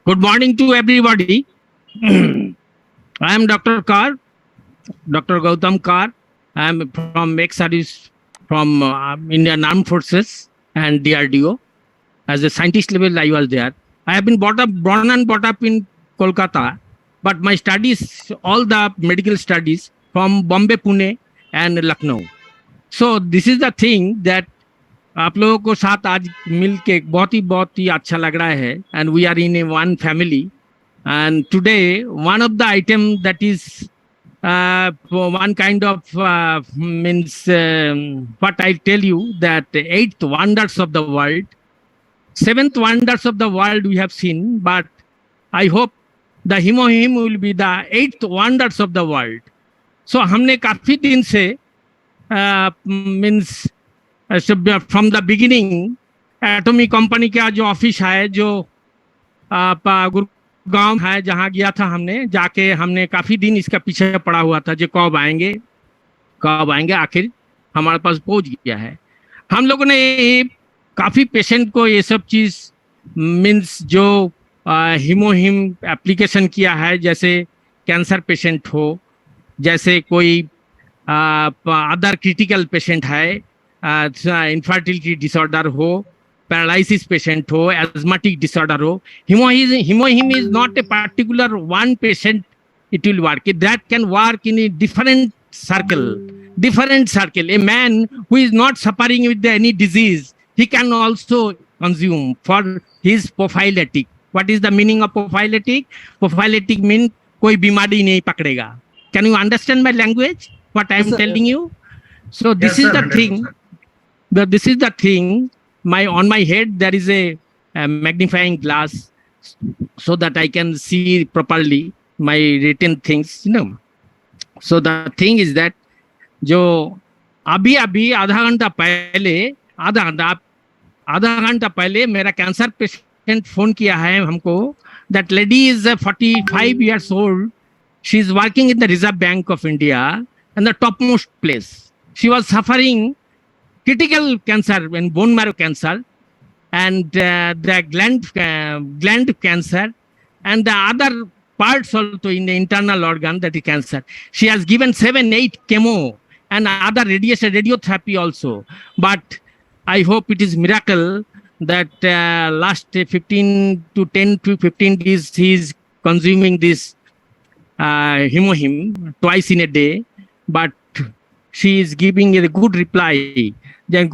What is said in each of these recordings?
Good morning to everybody. I am Dr. Kar, Dr. Gautam Kar. I am from ex-service from Indian Armed Forces and DRDO. As a scientist level, I was there. I have been born and brought up in Kolkata, but my studies, all the medical studies from Bombay, Pune and Lucknow. So this is the thing that आप लोगों को साथ आज मिल के बहुत ही अच्छा लग रहा है and we are in a one family. And today, one of the item that is one kind of means what I tell you that eighth wonders of the world, seventh wonders of the world we have seen, but I hope the Himohim will be the eighth wonders of the world. So हमने काफी दिन से means from the beginning atomic company का जो office है जो गांव है जहां गया था हमने जाके हमने काफी दिन इसका पीछे पड़ा हुआ था जो कब आएंगे आखिर हमारे पास पहुंच गया है। हम लोगों ने काफी पेशेंट को ये सब चीज मीन्स जो हिमोहिम एप्लीकेशन किया है, जैसे कैंसर पेशेंट हो, जैसे कोई अदर क्रिटिकल पेशेंट है, इनफर्टिलिटी डिसऑर्डर हो, पैरालिसिस पेशेंट हो, asthmatic disorder हो, Himohim is not a particular one patient it will work. That can work in a different circle. A man who is not suffering with any disease, he can also consume for his prophylactic. What is the meaning of prophylactic? Prophylactic means कोई बीमारी नहीं पकड़ेगा. Can you understand my language? What I am telling you? So this is the thing. This is the thing. On my head there is a magnifying glass so that I can see properly my written things, So the thing is that जो अभी आधा घंटा पहले मेरा cancer patient phone किया है हमको. That lady is 45 years old. She is working in the Reserve Bank of India and the topmost place. She was suffering critical cancer and bone marrow cancer and the gland cancer and the other parts also in the internal organ, that is cancer. She has given 7-8 chemo and other radiotherapy also. But I hope it is miracle that last 10 to 15 days he is consuming this Himohim twice in a day. But she is giving a good reply. Then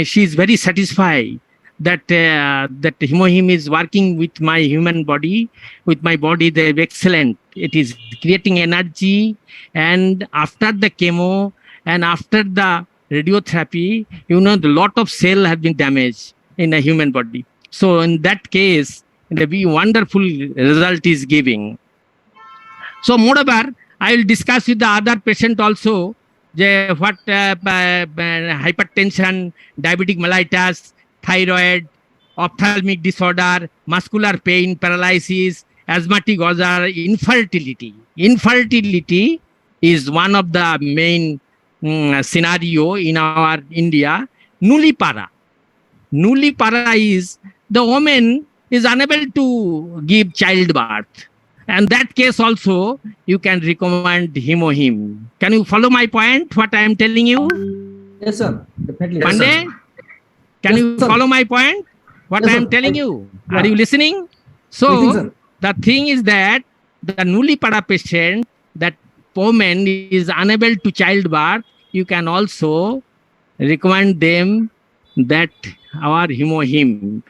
she is very satisfied that that Himohim is working with my human body, with my body. They're excellent. It is creating energy, and after the chemo and after the radiotherapy, the lot of cell have been damaged in a human body. So in that case, the wonderful result is giving. So moreover, I will discuss with the other patient also what hypertension, diabetic mellitus, thyroid, ophthalmic disorder, muscular pain, paralysis, asthmatic ulcer, infertility. Infertility is one of the main scenario in our India. Nullipara is the woman is unable to give childbirth. And that case also, you can recommend Himohim. Can you follow my point, what I am telling you? Yes, sir. Definitely. Pandey, can you follow my point, what I am telling you? Are you listening? So, the thing is that the Nullipara patient, that woman is unable to childbirth, you can also recommend them that our Himohim.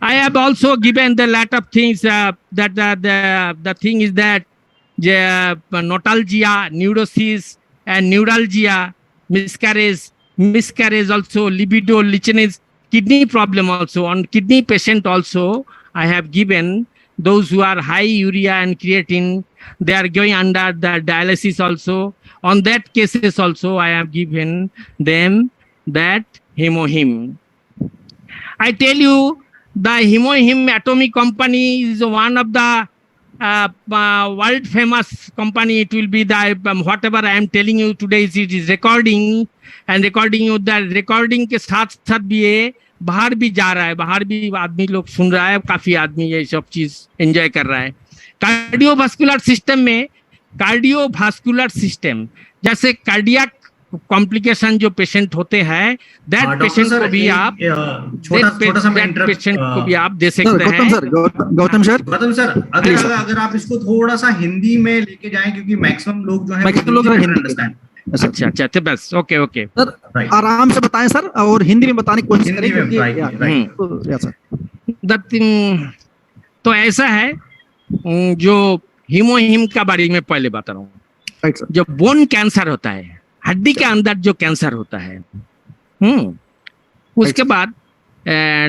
I have also given the lot of things that the thing is that notalgia, neurosis, and neuralgia, miscarriage also, libido, lichenase, kidney problem also. On kidney patient also, I have given those who are high urea and creatine, they are going under the dialysis also. On that cases also, I have given them that Himohim. I tell you, the Himohim Atomic Company is one of the world famous company. It will be the whatever I am telling you today, it is recording and recording you. The recording के साथ भी बाहर भी जा रहा है, बाहर भी आदमी लोग सुन रहा है, काफी आदमी ये सब चीज एंजॉय कर रहा है। कार्डियोवास्कुलर सिस्टम में, कार्डियोवास्कुलर सिस्टम जैसे कार्डियक कॉम्प्लिकेशन जो पेशेंट होते हैं, दैट पेशेंट को भी आप पेशेंट को भी आप दे सकते हैं। गौतम सर अगर आप इसको थोड़ा सा हिंदी में लेके जाएं, क्योंकि मैक्सिमम लोग जो है हिंदी, अच्छा अच्छा अच्छा, बस ओके ओके सर आराम से बताएं सर, और हिंदी में बताने की कोशिश करें। तो ऐसा है, जो हीमोहीम का बारे में पहले बता रहा हूँ। जो बोन कैंसर होता है, हड्डी के अंदर जो कैंसर होता है, उसके बाद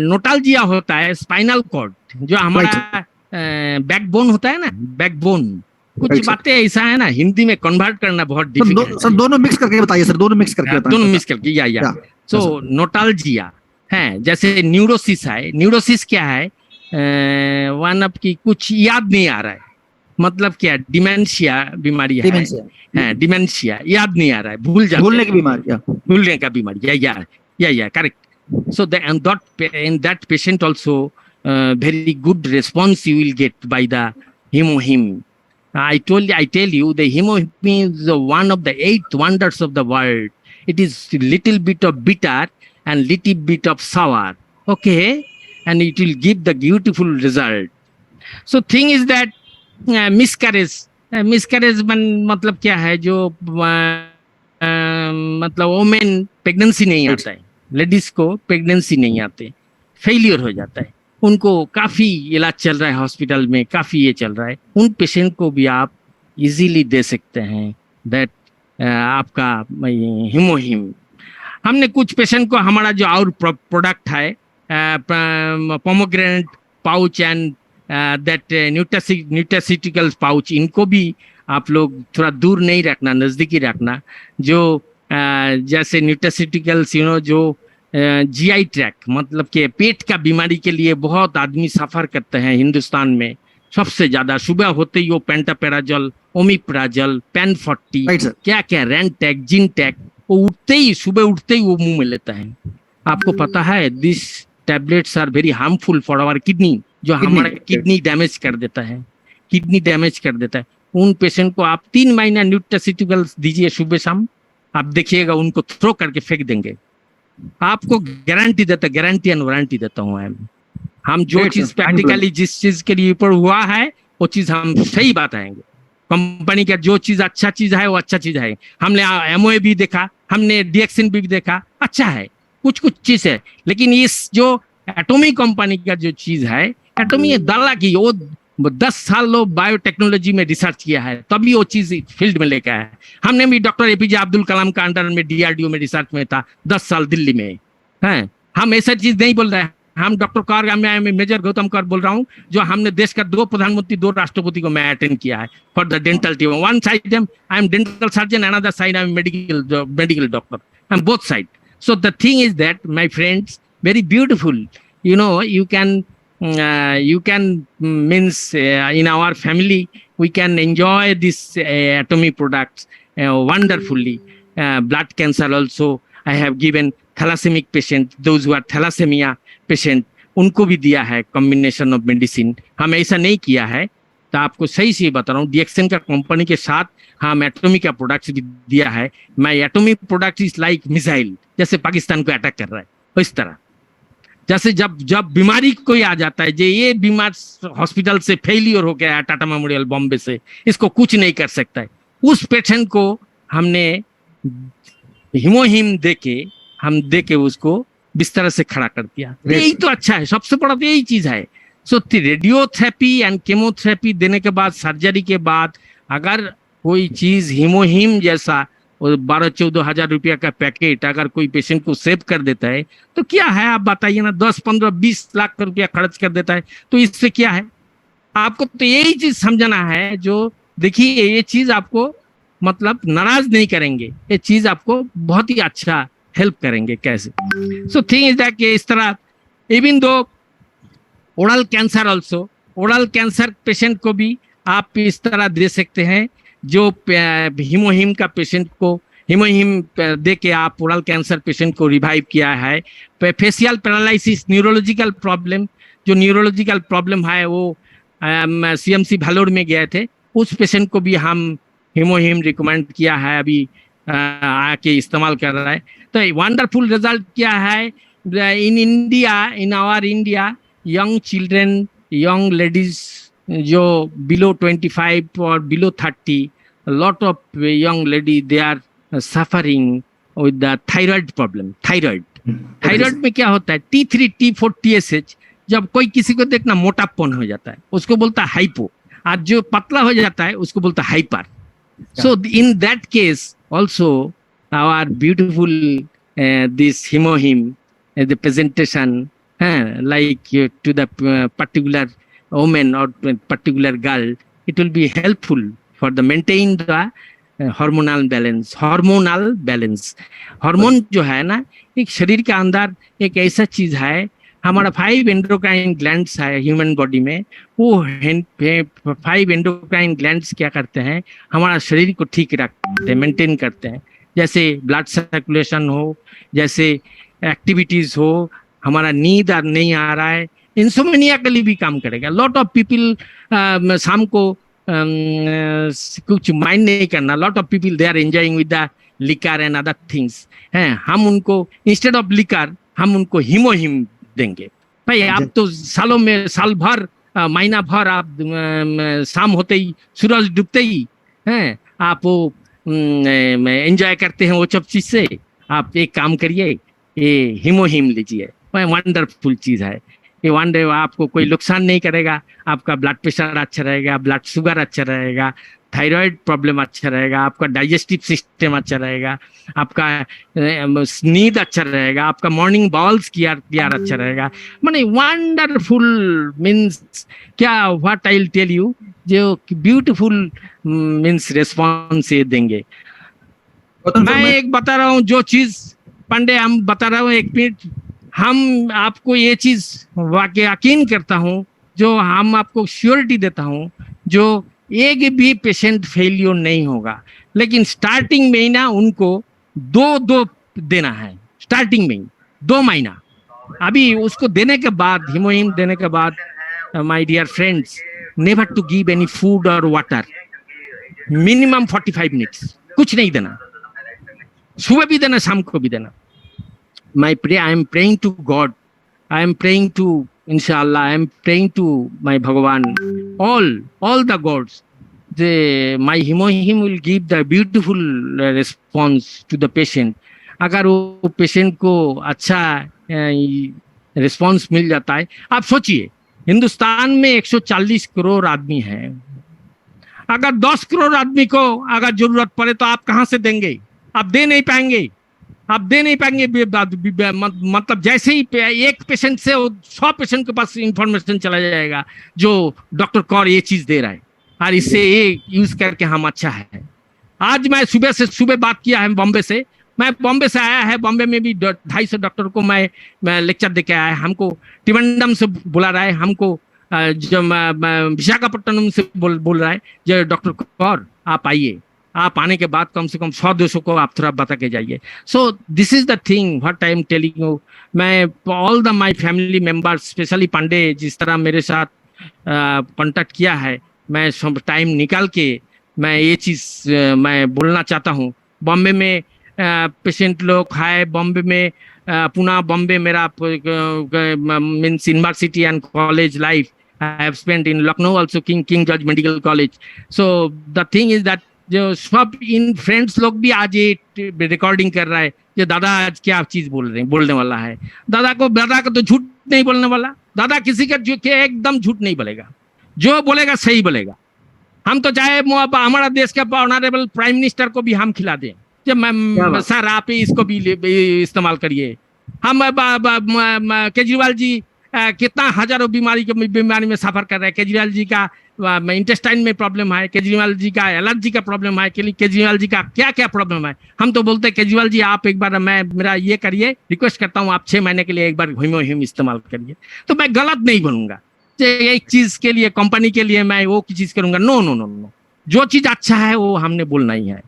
नोटाल्जिया होता है, स्पाइनल कॉर्ड जो हमारा बैकबोन होता है ना, बैकबोन, कुछ बातें ऐसा है ना, हिंदी में कन्वर्ट करना बहुत डिफिकल्ट है। सर दोनों मिक्स करके बताइए सर, दोनों मिक्स करके बताइए। दोनों मिक्स करके या सो नोटाल्जिया है, जैसे न्यूरोसिस है। न्यूरोसिस क्या है? वन अप की कुछ याद नहीं आ रहा है, मतलब क्या, डिमेंशिया बीमारी है, डिमेंशिया, याद नहीं आ रहा है, भूलने की बीमारी, भूलने का बीमारी, या correct. So in that patient also very good response you will get by the hemohim. I tell you, the hemohim is one of the 8 wonders of the world. It is little bit of bitter and little bit of sour, okay, and it will give the beautiful result. So thing is that miscarriage मतलब क्या है, जो मतलब women pregnancy नहीं आता है, ladies को pregnancy नहीं आते, फेलियर हो जाता है, उनको काफी इलाज चल रहा है हॉस्पिटल में, काफी ये चल रहा है, उन पेशेंट को भी आप इजीली दे सकते हैं दैट आपका हीमोहीम। हमने कुछ पेशेंट को, हमारा जो और प्रोडक्ट है pomegranate pouch and that nutraceutical pouch, इनको भी आप लोग थोड़ा दूर नहीं रखना, नजदीकी रखना। जो जैसे न्यूट्रास्यूटिकल्स जो जीआई ट्रैक्ट, मतलब कि पेट का बीमारी के लिए बहुत आदमी सफर करते हैं हिंदुस्तान में सबसे ज्यादा। सुबह होते ही वो पेंटापेराजोल, ओमिप्राजोल, पेन 40, क्या क्या रेंटैक, जिनटैक, वो सुबह उठते ही वो मुंह में लेता है। आपको पता है this tablets are very harmful for our kidney, जो हमारा किडनी डैमेज कर देता है, किडनी डैमेज कर देता है। उन पेशेंट को आप 3 महीना न्यूट्रास्यूटिकल्स दीजिए सुबह शाम, आप देखिएगा उनको थ्रो करके फेंक देंगे। आपको गारंटी देता, गारंटी एंड वारंटी देता हूँ। हम जो चीज प्रैक्टिकली जिस चीज के लिए ऊपर हुआ है वो चीज हम सही बताएंगे। कंपनी का जो चीज अच्छा चीज है वो अच्छा चीज है। हमने एमओए भी देखा, हमने डीएक्सिन भी देखा, अच्छा है, कुछ कुछ चीज है, लेकिन इस जो एटॉमिक कंपनी का जो चीज है, एटॉमिक दल्ला की, वो 10 साल लोग बायोटेक्नोलॉजी में रिसर्च किया है, तभी वो चीज फील्ड में लेकर आया है। हमने भी डॉक्टर एपीजे अब्दुल कलाम का अंडर में डीआरडीओ में रिसर्च में था 10 साल दिल्ली में, हैं। हम ऐसा चीज नहीं बोल रहे हैं। हम डॉक्टर कौर, मैं मेजर गौतम कौर बोल रहा हूँ, जो हमने देश का 2 प्रधानमंत्री 2 राष्ट्रपति को मैं अटेंड किया है for the dental team. One side I am dental surgeon, another side I am medical doctor, I am both side. So the thing is that, my friends, very beautiful. You can means in our family we can enjoy this atomic products wonderfully. Blood cancer also I have given thalassemia patient, those who are thalassemia patient, उनको भी दिया है combination of medicine. हम ऐसा नहीं किया है, तो आपको सही से बता रहा हूँ। डीएक्सन का कंपनी के साथ हम एटॉमिक का प्रोडक्ट्स भी दिया है। मैं atomic product is like missile, जैसे पाकिस्तान को अटैक कर रहा है इस तरह। जैसे जब बीमारी कोई आ जाता है, ये बीमार हॉस्पिटल से फेलियर हो गया है, टाटा मेमोरियल बॉम्बे से, इसको कुछ नहीं कर सकता है, उस पेशेंट को हमने हीमोहीम देके उसको बिस्तर से खड़ा कर दिया। यही तो अच्छा है, सबसे बड़ा तो यही चीज है। सो रेडियोथेरेपी एंड केमोथेरेपी देने के बाद, सर्जरी के बाद, अगर कोई चीज हीमोहीम जैसा 12-14 हजार रुपया का पैकेट अगर कोई पेशेंट को सेव कर देता है, तो क्या है आप बताइए ना। 10-15-20 लाख रुपया खर्च कर देता है, तो इससे क्या है? आपको तो यही चीज समझना है। जो देखिए, ये चीज आपको मतलब नाराज नहीं करेंगे, ये चीज आपको बहुत ही अच्छा हेल्प करेंगे। कैसे? सो थिंग इज दैट, इस तरह even though oral cancer also, oral cancer patient को भी आप इस तरह दे सकते हैं। जो हीमोहीम का पेशेंट को हिमोहिम दे के आप ओरल कैंसर पेशेंट को रिवाइव किया है। फेशियल पैरालिसिस न्यूरोलॉजिकल प्रॉब्लम, जो न्यूरोलॉजिकल प्रॉब्लम है वो CMC भालोर में गए थे, उस पेशेंट को भी हम हिमोहिम रिकमेंड किया है, अभी आके इस्तेमाल कर रहा है। तो वंडरफुल रिजल्ट क्या है in India, in our India, young children, young ladies जो बिलो 25 और below 30, lot of young lady they are suffering with the thyroid problem. Thyroid में क्या होता है, T3 T4 TSH, जब कोई किसी को देखना मोटापन हो जाता है उसको बोलता है हाइपो, आज जो पतला हो जाता है उसको बोलता है hyper. So in that case also our beautiful this हिमोहिम the presentation like to the particular woman or particular girl, it will be helpful for the maintain the hormonal balance. Hormone जो है ना, एक शरीर के अंदर एक ऐसा चीज है, हमारा 5 एंडोक्राइन ग्लैंड्स है ह्यूमन बॉडी में, वो 5 एंडोक्राइन ग्लैंड्स क्या करते हैं, हमारा शरीर को ठीक रखते हैं, मेंटेन करते हैं। जैसे ब्लड सर्कुलेशन हो, जैसे एक्टिविटीज हो, हमारा नींद नहीं आ रहा है, इंसोम्निया के लिए भी काम करेगा। लॉट ऑफ पीपल शाम को कुछ माइंड नहीं करना, lot of people they are enjoying with the liquor and other things हैं, हम उनको इंस्टेड ऑफ लिकर हम उनको हिमोहिम देंगे। भाई आप तो सालों में, साल भर, महीना भर आप शाम होते ही, सूरज डूबते ही हैं, आप वो एंजॉय करते हैं वो सब चीज से। आप एक काम करिए, ये हिमोहिम लीजिए, वंडरफुल चीज है ये। वंडर आपको कोई नुकसान नहीं करेगा, आपका ब्लड प्रेशर अच्छा रहेगा, ब्लड शुगर अच्छा रहेगा, थायराइड प्रॉब्लम अच्छा रहेगा, आपका डाइजेस्टिव सिस्टम अच्छा रहेगा, आपका नींद अच्छा रहेगा, आपका मॉर्निंग बाउल्स क्लियर अच्छा रहेगा। माने वंडरफुल मीन्स क्या, what I will tell you, जो ब्यूटीफुल मीन्स रिस्पॉन्स ये देंगे। मैं एक बता रहा हूँ जो चीज पांडे, हम बता रहा हूँ, एक मिनट, हम आपको ये चीज वाकई यकीन करता हूँ, जो हम आपको श्योरिटी देता हूँ, जो एक भी पेशेंट फेलियर नहीं होगा। लेकिन स्टार्टिंग में ही ना उनको 2 देना है, स्टार्टिंग में ही 2 महीना। अभी उसको देने के बाद, हिमोहिम देने के बाद, my dear friends, never to give any food और वाटर, मिनिमम 45 मिनट्स, कुछ नहीं देना, सुबह भी देना, शाम को भी देना। I am praying to God, I am praying to Inshallah, I am praying to my Bhagavan, all the gods. My himohim will give the beautiful response to the patient. अगर वो पेशेंट को अच्छा रिस्पॉन्स मिल जाता है, आप सोचिए हिंदुस्तान में 140 करोड़ आदमी हैं, अगर 10 करोड़ आदमी को अगर जरूरत पड़े तो आप कहाँ से देंगे? आप दे नहीं पाएंगे, आप दे नहीं पाएंगे। मतलब जैसे ही एक पेशेंट से 100 पेशेंट के पास इंफॉर्मेशन चला जाएगा जो डॉक्टर कौर ये चीज दे रहा है और इससे ये यूज करके हम अच्छा है। आज मैं सुबह बात किया है बॉम्बे से, मैं बॉम्बे से आया है, बॉम्बे में भी 250 डॉक्टर को मैं लेक्चर देके आया है। हमको त्रिवेंद्रम से बुला रहा है, हमको जो विशाखापट्टनम से बोल रहा है, जो डॉक्टर कौर आप आइए, आप आने के बाद कम से कम 100-200 को आप थोड़ा बता के जाइए। So this is the thing what I am telling you. मैं all the my family members, specially Pandey जिस तरह मेरे साथ कांटेक्ट किया है, मैं सब टाइम निकाल के मैं ये चीज़ मैं बोलना चाहता हूँ। बॉम्बे में पेशेंट लोग है, बॉम्बे में पुणे बॉम्बे मेरा means university and college life I have spent in Lucknow also, king George medical college. So the thing is that जो सब इन फ्रेंड्स लोग भी आज ये रिकॉर्डिंग कर रहा है, जो दादा आज क्या चीज बोलने वाला है। दादा का तो झूठ नहीं बोलने वाला, दादा किसी का एकदम झूठ नहीं बोलेगा, जो बोलेगा सही बोलेगा। हम तो चाहे हमारा देश के ऑनरेबल प्राइम मिनिस्टर को भी हम खिला दें, जब मैं सर आप इसको भी इस्तेमाल करिए। हम केजरीवाल जी कितना हजारों बीमारी में सफर कर रहे हैं। केजरीवाल जी का इंटेस्टाइन में प्रॉब्लम है, केजरीवाल जी का एलर्जी का प्रॉब्लम है, केजरीवाल जी का क्या क्या प्रॉब्लम है। हम तो बोलते हैं केजरीवाल जी आप एक बार मेरा ये करिए, रिक्वेस्ट करता हूँ आप 6 महीने के लिए एक बार हिमोहिम इस्तेमाल करिए। तो मैं गलत नहीं बनूंगा, एक चीज के लिए कंपनी के लिए मैं वो चीज करूंगा। नो नो नो नो, जो चीज अच्छा है वो हमने बोलना ही है।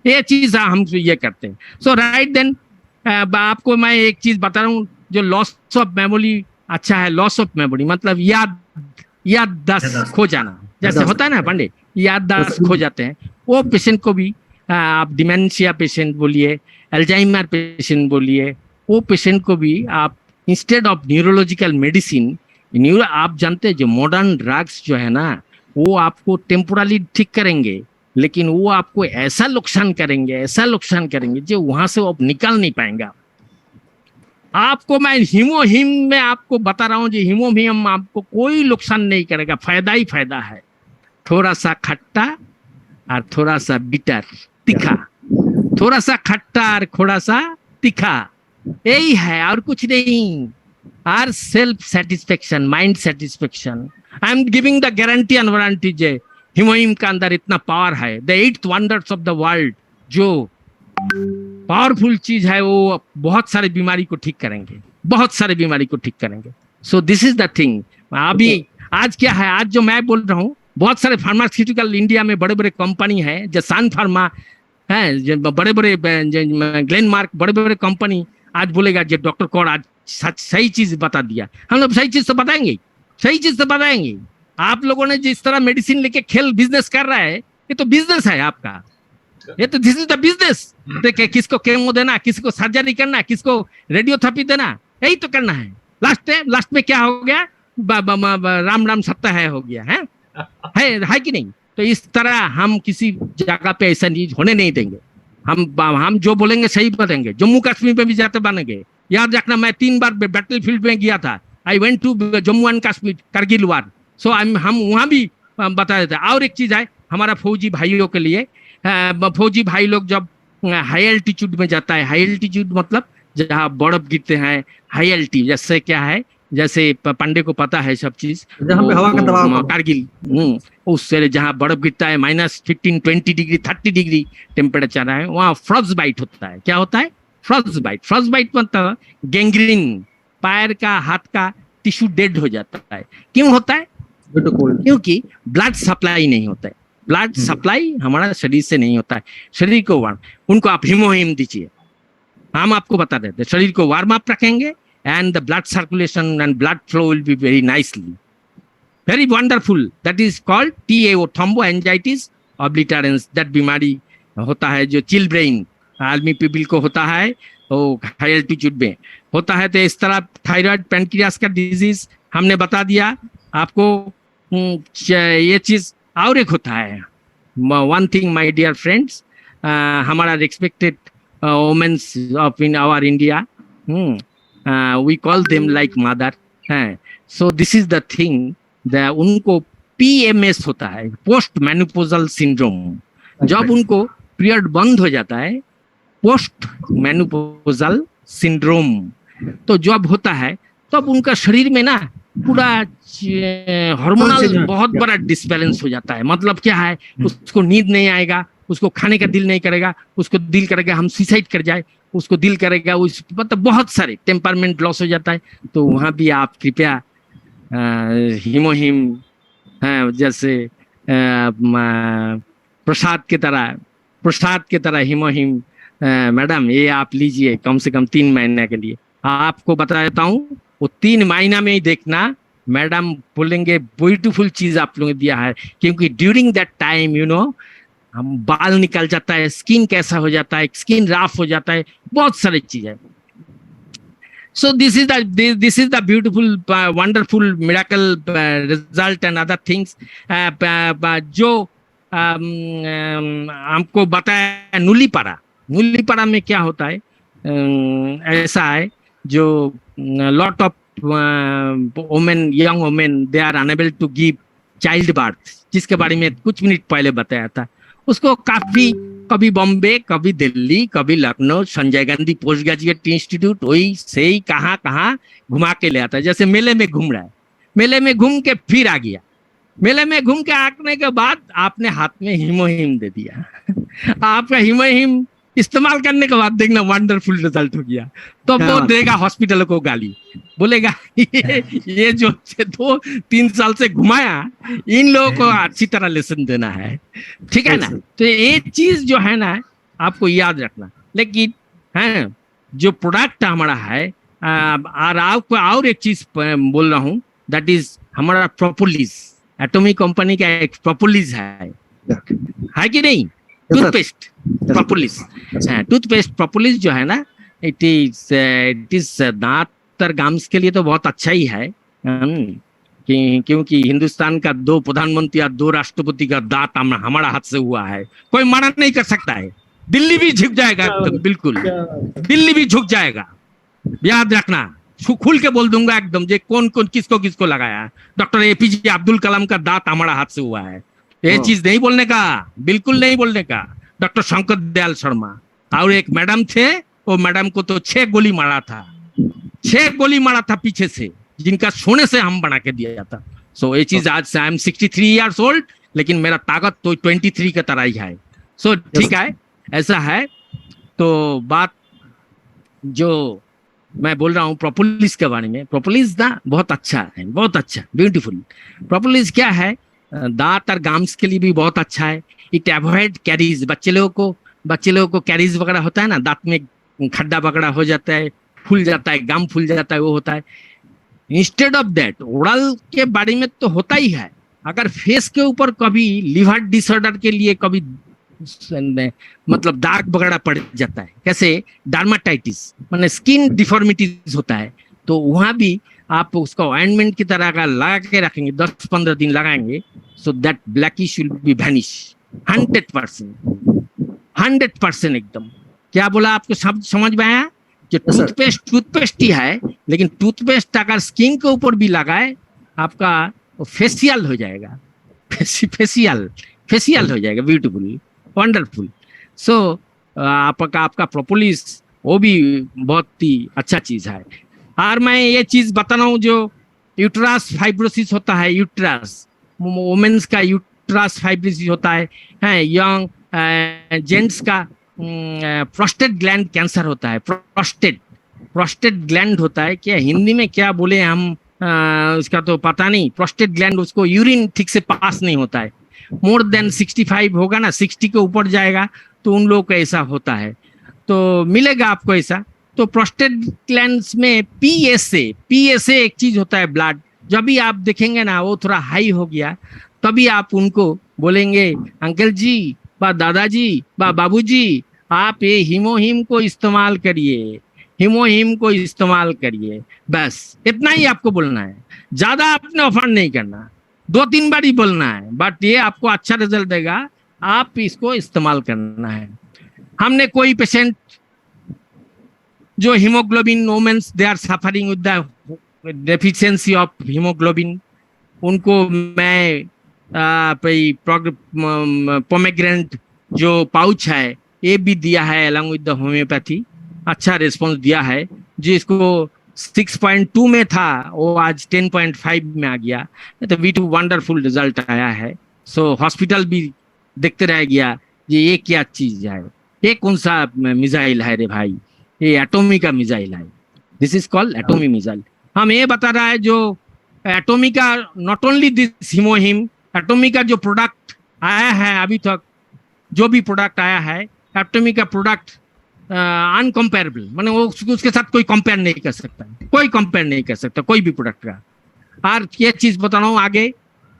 ये चीज हम ये करते हैं। सो राइट देन आपको मैं एक चीज बता रहा हूँ, जो लॉस ऑफ मेमोरी अच्छा है। लॉस ऑफ मेमोरी मतलब याददाश्त खो जाना, जैसे होता है ना पंडित, याददाश्त खो जाते हैं, वो पेशेंट को भी आप डिमेंशिया पेशेंट बोलिए, अल्जाइमर पेशेंट बोलिए, वो पेशेंट को भी आप इंस्टेड ऑफ न्यूरोलॉजिकल मेडिसिन, आप जानते हैं जो मॉडर्न ड्रग्स जो है ना, वो आपको टेम्पोरली ठीक करेंगे, लेकिन वो आपको ऐसा नुकसान करेंगे जो वहां से आप निकल नहीं पाएंगे। आपको मैं हीमोहिम में आपको बता रहा हूँ जी, हीमोहिम आपको कोई नुकसान नहीं करेगा, फायदा ही फायदा है। थोड़ा सा खट्टा और थोड़ा सा बिटर तीखा, थोड़ा सा खट्टा और थोड़ा सा तीखा, यही है और कुछ नहीं। Our self satisfaction, mind satisfaction. I am giving the guarantee and warranty जे हीमोहिम का अंदर इतना पावर है। The 8th wonders of the world, जो पावरफुल चीज है, वो बहुत सारे बीमारी को ठीक करेंगे, बहुत सारे बीमारी को ठीक करेंगे। सो दिस इज द थिंग। अभी आज क्या है, आज जो मैं बोल रहा हूँ, बहुत सारे फार्मास्यूटिकल इंडिया में बड़े बड़े कंपनी है, जो सन फार्मा है, बड़े बड़े ग्लेनमार्क, बड़े बड़े कंपनी आज बोलेगा जो डॉक्टर कौर आज सही चीज बता दिया। हम लोग सही चीज तो बताएंगे, सही चीज तो बताएंगे। आप लोगों ने जिस तरह मेडिसिन लेके खेल बिजनेस कर रहा है, ये तो बिजनेस है आपका, ये तो दिस इज द बिजनेस। देखिए, किसको केमो देना, किसको सर्जरी करना, किसको रेडियोथेरेपी देना, यही तो करना है। लास्ट में क्या हो गया, राम राम सत्ता है हो गया है कि नहीं? तो इस तरह हम किसी जगह पे ऐसा चीज होने नहीं देंगे। हम जो बोलेंगे सही बताएंगे। जम्मू कश्मीर में भी जाते बनेंगे, याद रखना। मैं 3 बार बैटल फील्ड में गया था। I went to Jammu and Kashmir, Kargil war. So हम वहाँ भी बता देते। और एक चीज है हमारा फौजी भाइयों के लिए, फौजी भाई लोग जब हाई एल्टीट्यूड में जाता है, हाई एल्टीट्यूड मतलब जहाँ बर्फ गिरते हैं, हाई एल्टीट्यूड जैसे क्या है, जैसे पांडे को पता है सब चीज, जहाँ पे हवा का दबाव, कारगिल, उससे जहाँ बर्फ गिरता है, -15, 20 डिग्री, 30 डिग्री टेम्परेचर है, वहाँ फ्रॉस्ट बाइट होता है। क्या होता है? Frost bite. फ्रॉस्ट बाइट मतलब गैंग्रीन, पैर का हाथ का टिश्यू डेड हो जाता है। क्यों होता है? क्योंकि ब्लड सप्लाई नहीं होता है। ब्लड सप्लाई हमारा शरीर से नहीं होता है। शरीर को वार्म, उनको आप हीमोहिम दीजिए, हम आपको बता देते हैं। शरीर को वार्म अप रखेंगे and the blood circulation and blood flow will be very nicely, very wonderful. That is called TAO, thromboangiitis obliterans. that बीमारी होता है जो चिल ब्रेन आर्मी पीपल को होता है, वो हाई एल्टीट्यूड में होता है। तो इस तरह थायराइड, पैनक्रियास का डिजीज हमने बता दिया आपको। ये चीज और एक होता है, one thing my dear friends, हमारा respected womens of in our India, we call them like mother. So this is the thing, उनको PMS होता है, पोस्ट मेनोपोजल सिंड्रोम। जब उनको पीरियड बंद हो जाता है, पोस्ट मेनोपोजल सिंड्रोम, तो जब होता है तब उनका शरीर में ना पूरा हार्मोनल बहुत बड़ा डिसबैलेंस हो जाता है। मतलब क्या है, उसको नींद नहीं आएगा, उसको खाने का दिल नहीं करेगा, उसको दिल करेगा हम सुसाइड कर जाए, उसको दिल करेगा उस, मतलब बहुत सारे टेम्परमेंट लॉस हो जाता है। तो वहाँ भी आप कृपया हीमोहिम जैसे प्रसाद के तरह हीमोहिम मैडम ये आप लीजिए कम से कम 3 महीने के लिए। आपको बता देता हूँ, वो 3 महीना में ही देखना मैडम बोलेंगे ब्यूटीफुल चीज आप लोगों ने दिया है। क्योंकि ड्यूरिंग दैट टाइम हम बाल निकल जाता है, स्किन कैसा हो जाता है, स्किन राफ हो जाता है, बहुत सारी चीज है। सो this is the beautiful wonderful miracle result and other things जो हमको बताया। नुलीपाड़ा में क्या होता है, ऐसा है जो lot of women, young women, they are unable to give child birth, जिसके बारे में कुछ मिनट पहले बताया था। उसको काफी, कभी बॉम्बे, कभी दिल्ली, कभी Lucknow, Sanjay Gandhi post graduate institute, वही से ही कहाँ घुमा के ले आता है। जैसे मेले में घूम रहा है, मेले में घूम के फिर आ गया, मेले में घूम के आने के बाद आपने हाथ में हीमोहिम दे दिया। आपका हीमोहिम इस्तेमाल करने के बाद देखना वंडरफुल रिजल्ट हो गया। तो वो देगा हॉस्पिटल को गाली, बोलेगा ये जो 2-3 साल से घुमाया, इन लोगों को अच्छी तरह लेसन देना है, ठीक है ना। तो ये चीज जो है ना, आपको याद रखना। लेकिन है जो प्रोडक्ट हमारा है, और आपको और एक चीज बोल रहा हूँ, दैट इज हमारा प्रोपोलिस। एटॉमिक कंपनी का एक प्रोपोलिस है कि नहीं? टूथपेस्ट प्रोपोलिस, टूथपेस्ट प्रोपोलिस जो है ना, इट इज दांत और गम्स के लिए तो बहुत अच्छा ही है। क्योंकि हिंदुस्तान का 2 प्रधानमंत्री या 2 राष्ट्रपति का दांत हमारा हाथ से हुआ है, कोई मना नहीं कर सकता है। दिल्ली भी झुक जाएगा एकदम, बिल्कुल दिल्ली भी झुक जाएगा, याद रखना। खुल के बोल दूंगा एकदम, जे कौन कौन किसको किसको लगाया। डॉक्टर एपीजे अब्दुल कलाम का दांत हमारा हाथ से हुआ है, ये चीज नहीं बोलने का, बिल्कुल नहीं बोलने का। डॉक्टर शंकर दयाल शर्मा और एक मैडम थे, वो मैडम को तो 6 गोली मारा था, 6 गोली मारा था पीछे से, जिनका सोने से हम बना के दिया था। सो ये चीज आज से आई एम 63 ईयर्स ओल्ड, लेकिन मेरा ताकत तो 23 का तरह ही है। सो ठीक है, ऐसा है। तो बात जो मैं बोल रहा हूँ प्रोपोलिस के बारे में, प्रोपोलिस ना बहुत अच्छा है, बहुत अच्छा, ब्यूटीफुल। प्रोपोलिस क्या है? दांत और गम्स के लिए भी बहुत अच्छा है। It avoid carries. बच्चे लोगों को कैरीज वगैरह होता है ना, दांत में खड्डा वगैरह हो जाता है, फूल जाता है, गम फूल जाता है, वो होता है। इंस्टेड ऑफ दैट, ओरल के बारे में तो होता ही है। अगर फेस के ऊपर कभी लिवर डिसऑर्डर के लिए कभी मतलब दाग वगैरह पड़ जाता है, कैसे डर्माटाइटिस माने स्किन डिफॉर्मिटीज होता है, तो वहां भी आप उसको ऑइंटमेंट की तरह का लगा के रखेंगे, 10-15 दिन लगाएंगे, so that blackish will be vanish 100% एकदम। क्या बोला आपको शब्द समझ में आया? जो टूथपेस्ट ही है, लेकिन टूथपेस्ट अगर स्किन के ऊपर भी लगाए, आपका फेशियल हो जाएगा, फेशियल हो जाएगा, ब्यूटीफुल, वंडरफुल। सो आपका प्रोपोलिस वो भी बहुत ही अच्छा चीज है। और मैं ये चीज बता रहा हूँ, जो यूट्रस फाइब्रोसिस होता है, यूट्रस वुमेन्स का यूट्रस फाइब्रोसिस होता है, यंग जेंट्स का प्रोस्टेट ग्लैंड कैंसर होता है, प्रोस्टेट ग्लैंड होता है, क्या हिंदी में क्या बोले हम, उसका तो पता नहीं। प्रोस्टेट ग्लैंड, उसको यूरिन ठीक से पास नहीं होता है, मोर देन 65 होगा ना, 60 के ऊपर जाएगा तो उन लोगों को ऐसा होता है, तो मिलेगा आपको ऐसा। तो प्रोस्टेट ग्लैंड्स में पीएसए एक चीज होता है, ब्लड। जब भी आप देखेंगे ना वो थोड़ा हाई हो गया, तभी आप उनको बोलेंगे, अंकल जी बा दादाजी बा बाबूजी, आप ये हीमोहिम को इस्तेमाल करिए, हीमोहिम को इस्तेमाल करिए। बस इतना ही आपको बोलना है, ज्यादा आपने ऑफर नहीं करना, 2-3 बार ही बोलना है, बट ये आपको अच्छा रिजल्ट देगा। आप इसको इस्तेमाल करना है। हमने कोई पेशेंट जो haemoglobin, women's they are suffering with the deficiency of haemoglobin, उनको मैं पोमेग्रेनेट जो पाउच है ये भी दिया है अलॉन्ग विद द होम्योपैथी, अच्छा रिस्पॉन्स दिया है। जिसको 6.2 में था वो आज 10.5 में आ गया, तो वी टू वंडरफुल रिजल्ट आया है। सो हॉस्पिटल भी देखते रह गया ये क्या चीज है, ये कौन सा मिसाइल है रे भाई, ये एटॉमी का मिसाइल है, दिस इज कॉल्ड एटॉमी मिसाइल। हम ये बता रहा है जो एटॉमी का, नॉट ओनली दिस हीमोहिम, एटॉमी का जो प्रोडक्ट आया है अभी तक, जो भी प्रोडक्ट आया है एटॉमी का प्रोडक्ट अनकम्पेरेबल, माने वो उसके साथ कोई कंपेयर नहीं कर सकता, कोई कंपेयर नहीं कर सकता कोई भी प्रोडक्ट का। और ये चीज बता रहा हूँ आगे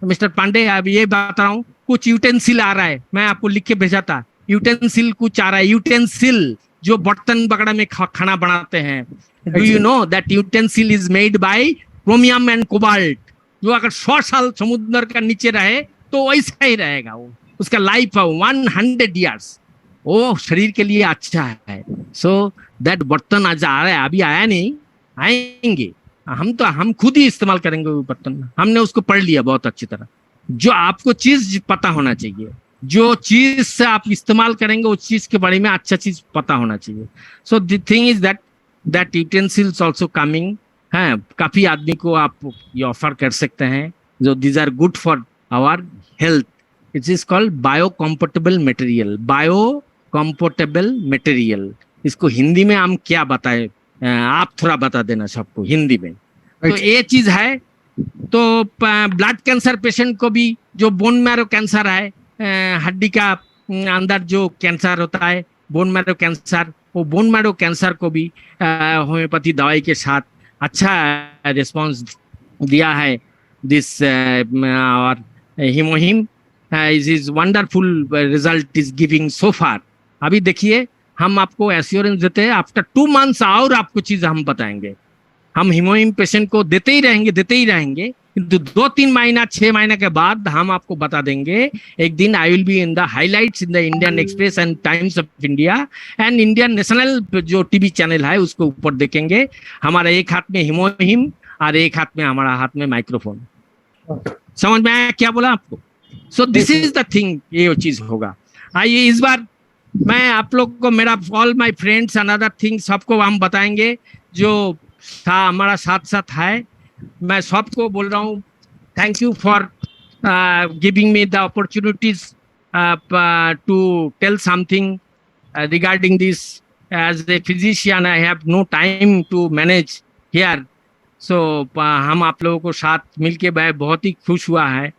मिस्टर पांडे, अब ये बता रहा हूँ, कुछ यूटेंसिल आ रहा है, मैं आपको लिख के भेजा था, यूटेंसिल कुछ आ रहा है, यूटेंसिल जो बर्तन वगैरह में खाना बनाते हैं। Do you know that utensil is made by chromium and cobalt, जो अगर 100 साल समुद्र का नीचे रहे तो वैसा ही रहेगा, वो उसका लाइफ है 100 ईयर्स, वो शरीर के लिए अच्छा है। सो दैट बर्तन आज आ रहा है, अभी आया नहीं, आएंगे हम खुद ही इस्तेमाल करेंगे वो बर्तन, हमने उसको पढ़ लिया बहुत अच्छी तरह। जो आपको चीज पता होना चाहिए, जो चीज से आप इस्तेमाल करेंगे उस चीज के बारे में अच्छा चीज पता होना चाहिए। So the thing is that utensils also coming है, काफी आदमी को आप ये ऑफर कर सकते हैं, जो these are good for our health. It is called biocompatible material, biocompatible material. इसको हिंदी में हम क्या बताएं, आप थोड़ा बता देना सबको हिंदी में। तो ये चीज है। तो ब्लड कैंसर पेशेंट को भी, जो बोन मैरो कैंसर है, हड्डी का अंदर जो कैंसर होता है, बोन मैरो कैंसर, वो बोन मैरो कैंसर को भी होम्योपैथी दवाई के साथ अच्छा रिस्पांस दिया है। दिस और हिमोहिम is wonderful result is giving so far. अभी देखिए हम आपको एश्योरेंस देते हैं, आफ्टर 2 months और आपको चीज हम बताएंगे। हम हिमोहिम पेशेंट को देते ही रहेंगे, किंतु 2-3 महीना 6 महीने के बाद हम आपको बता देंगे। एक दिन I will be in the highlights in the Indian express and times of India and Indian national जो टीवी चैनल है उसको ऊपर देखेंगे। हमारा एक हाथ में हिमोहिम और एक हाथ में हमारा हाथ में माइक्रोफोन। समझ में आया क्या बोला आपको? सो दिस इज द थिंग, ये चीज होगा। आइए इस बार मैं आप लोग को, मेरा all my friends and other things सबको हम बताएंगे जो हमारा साथ है। मैं सबको बोल रहा हूँ thank you for giving me the opportunities to tell something regarding this. As a physician I have no time to manage here. So हम आप लोगों को साथ मिलके बहुत ही खुश हुआ है।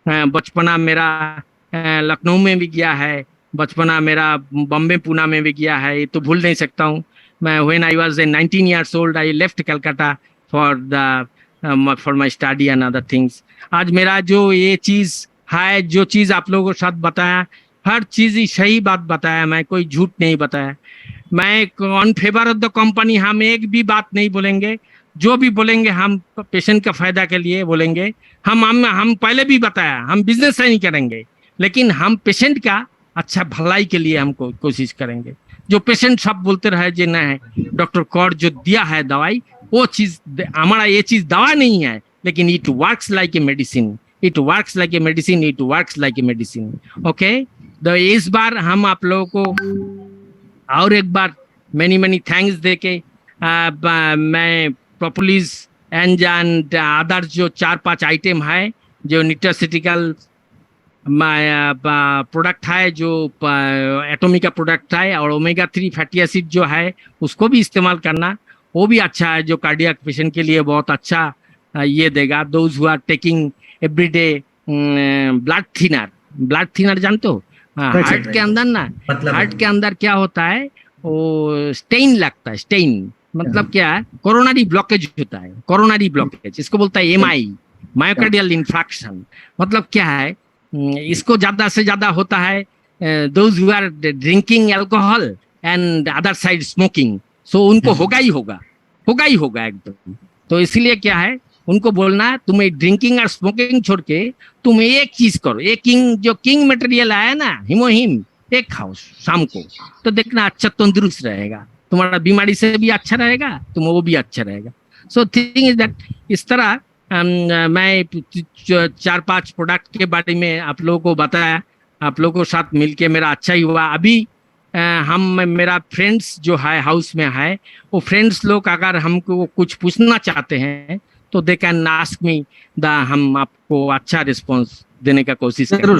बचपना मेरा लखनऊ में भी गया है, बचपना मेरा बॉम्बे पूना में भी गया है, ये तो भूल नहीं सकता हूँ मैं। When I was 19 years old I left Calcutta for my study and other things. आज मेरा जो ये चीज है, जो चीज आप लोगों के साथ बताया, हर चीज ही सही बात बताया, मैं कोई झूठ नहीं बताया। मैं on favour of the company हम एक भी बात नहीं बोलेंगे। जो भी बोलेंगे हम पेशेंट का फायदा के लिए बोलेंगे। हम पहले भी बताया हम बिजनेस से नहीं करेंगे, लेकिन हम पेशेंट का अच्छा भलाई के लिए हम कोशिश करेंगे। जो पेशेंट सब बोलते रहे जे ना है डॉक्टर कौर जो दिया है दवाई, वो चीज हमारा ये चीज दवा नहीं है, लेकिन it works like a medicine, it works like a medicine, it works like a medicine. Okay, तो इस बार हम आप लोगों को और एक बार मेनी थैंक्स दे के मैं प्रोपोलिस एंड अदर जो 4-5 आइटम है, जो न्यूट्रास्यूटिकल प्रोडक्ट है, जो एटॉमिक का प्रोडक्ट है, और ओमेगा 3 फैटी एसिड जो है उसको भी इस्तेमाल करना, वो भी अच्छा है, जो कार्डियक पेशेंट के लिए बहुत अच्छा ये देगा। Those who are taking everyday blood thinner जानते हो? हार्ट के अंदर ना, हार्ट के अंदर क्या होता है, वो स्टेन लगता है। स्टेन मतलब क्या है? कोरोनरी ब्लॉकेज होता है, कोरोनरी ब्लॉकेज, इसको बोलता है एमआई, मायोकार्डियल इंफ्रैक्शन। मतलब क्या है, इसको ज्यादा से ज्यादा होता है those who are drinking alcohol and other side smoking. So उनको होगा ही होगा एकदम। तो इसलिए क्या है, उनको बोलना तुम ड्रिंकिंग और स्मोकिंग छोड़ के तुम एक चीज करो, एक जो किंग मटेरियल आया ना हिमोहिम, एक खाओ शाम को, तो देखना अच्छा तंदुरुस्त रहेगा, तुम्हारा बीमारी से भी अच्छा रहेगा, तुम वो भी अच्छा रहेगा। सो थिंग इज दैट, इस तरह मैं 4-5 प्रोडक्ट के बारे में आप लोगों को बताया। आप लोगों के साथ मिलके मेरा अच्छा ही हुआ। अभी मेरा फ्रेंड्स जो है हाउस में है, वो फ्रेंड्स लोग अगर हमको कुछ पूछना चाहते हैं तो दे कैन आस्क मी, हम आपको अच्छा रिस्पॉन्स देने का कोशिश करेंगे।